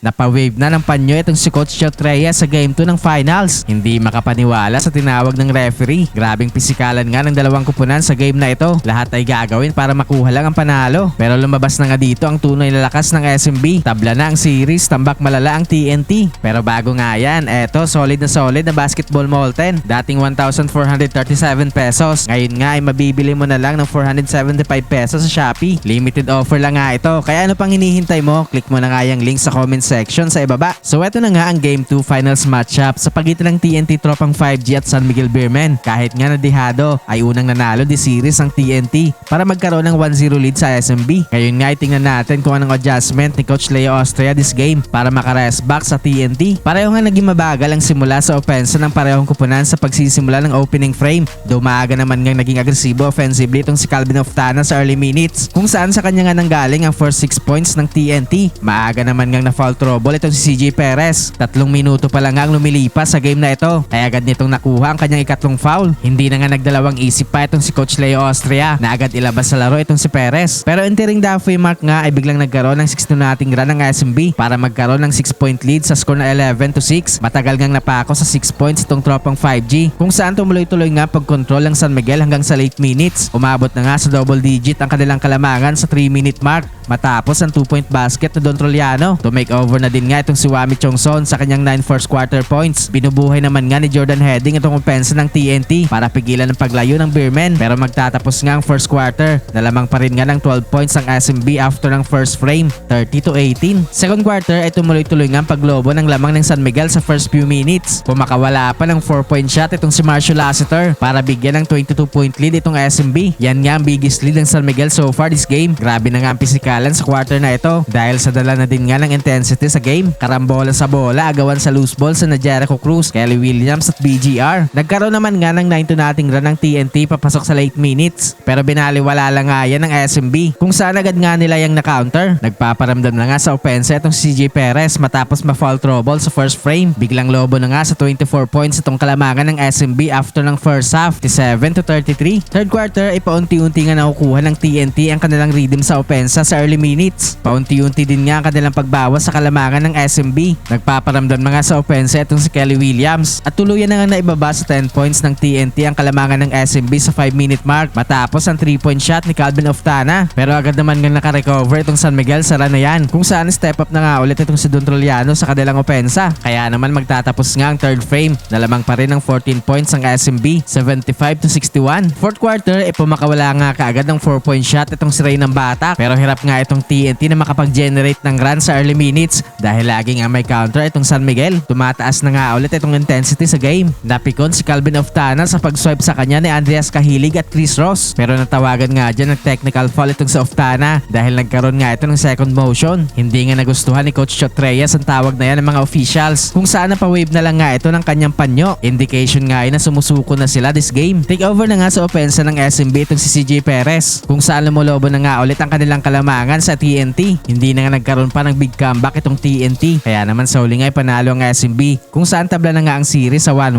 Napawave na ng panyo itong si Coach Chot Reyes sa Game 2 ng Finals. Hindi makapaniwala sa tinawag ng referee. Grabing pisikalan nga ng dalawang kupunan sa game na ito. Lahat ay gagawin para makuha lang ang panalo. Pero lumabas na nga dito ang tunay na lakas ng SMB. Tabla na ang series, tambak malala ang TNT. Pero bago nga yan, eto solid na basketball molten. Dating 1,437 pesos. Ngayon nga ay mabibili mo na lang ng 475 pesos sa Shopee. Limited offer lang nga ito. Kaya ano pang hinihintay mo? Click mo na nga yung link sa comment section sa ibaba. So eto na nga ang Game 2 Finals matchup sa pagitan ng TNT Tropang 5G at San Miguel Beermen. Kahit nga nadihado ay unang nanalo di series ang TNT para magkaroon ng 1-0 lead sa SMB. Ngayon nga ay tingnan natin kung anong adjustment ni Coach Leo Austria this game para maka-rest back sa TNT. Pareho nga naging mabagal ang simula sa opensa ng parehong kupunan sa pagsisimula ng opening frame. Maaga naman nga naging agresibo offensively itong si Calvin Oftana sa early minutes kung saan sa kanya nga nanggaling ang first 6 points ng TNT. Maaga naman nga na foul trouble itong si CJ Perez. 3 minuto pa lang nga ang lumilipas sa game na ito ay agad nitong nakuha ang kanyang ikatlong foul. Hindi na nga nagdalawang isip pa itong si Coach Leo Austria na agad ilabas sa laro itong si Perez. Pero entering the halfway mark nga ay biglang nagkaroon ng 6-2 nating run ng SMB para magkaroon ng 6-point lead sa score na 11-6. Matagal ngang napako sa 6 points itong Tropang 5G kung saan tumuloy-tuloy nga pagkontrol ng San Miguel hanggang sa late minutes. Umabot na nga sa double digit ang kanilang kalamangan sa 3-minute mark matapos ang 2-point basket na Don Troliano. To make over na din nga itong si Wami Chongson sa kanyang 9 first quarter points. Binubuhay naman nga ni Jordan Heading itong opensa ng TNT para pigilan ang paglayo ng Beermen pero magtatapos nga ang first quarter. Nalamang pa rin nga ng 12 points ang SMB after ng first frame, 30-18. Second quarter ay tumuloy-tuloy nga ang paglobo ng lamang ng San Miguel sa first few minutes. Pumakawala pa ng 4-point shot itong si Marshall Lassiter para bigyan ng 22-point lead itong SMB. Yan nga ang biggest lead ng San Miguel so far this game. Grabe na nga ang pisikalan sa quarter na ito dahil sa dala na din nga ng intensity sa game. Karambola sa bola, agawan sa loose ball sa Jericho Cruz, Kelly Williams at BGR. Nagkaroon naman nga ng 9-2 nating run ng TNT papasok sa late minutes pero binaliwala lang nga yan ng SMB kung saan agad nga nila yung na-counter. Nagpaparamdam na nga sa opensa itong CJ Perez matapos ma-foul trouble sa first frame. Biglang lobo na nga sa 24 points itong kalamangan ng SMB after ng first half, 57-33. Third quarter ay paunti-unti nga nakukuha ng TNT ang kanilang rhythm sa opensa sa early minutes. Paunti-unti din nga ang kanilang pagbawas sa kalamangan ng SMB. Nagpaparamdam na nga sa opensa itong si Kelly Williams at tuluyan na nga naibaba sa 10 points ng TNT ang kalamangan ng SMB sa 5-minute mark matapos ang 3-point shot ni Calvin Oftana. Pero agad naman nga nakarecover itong San Miguel sa run na yan kung saan step up na nga ulit itong si Don Troliano sa kanilang opensa. Kaya naman magtatapos nga ang third frame. Nalamang pa rin ng 14 points ang SMB, 75-61. Fourth quarter ay pumakawala nga kaagad ng 4-point shot itong si Ray ng Batak pero hirap nga itong TNT na makapag-generate ng run sa early minutes dahil lagi nga may counter itong San Miguel. Tumataas na nga ulit itong intensity sa game. Napikon si Calvin Oftana sa pag-swipe sa kanya ni Andreas Cahilig at Chris Ross pero natawagan nga dyan ng technical foul itong si Oftana dahil nagkaroon nga ito ng second motion. Hindi nga nagustuhan ni Coach Chot Reyes ang tawag na yan ng mga officials kung saan napawave na lang nga ito ng kanyang panyo. Indication nga na sumusuko na sila this game. Take over na nga sa opensa ng SMB itong si CJ Perez kung saan lumulobo na nga ulit ang kanilang kalamangan sa TNT. Hindi na nga nagkaroon pa ng big comeback itong TNT kaya naman sa huli nga ay panalo ang SMB kung saan tabla na nga ang series sa 1-1.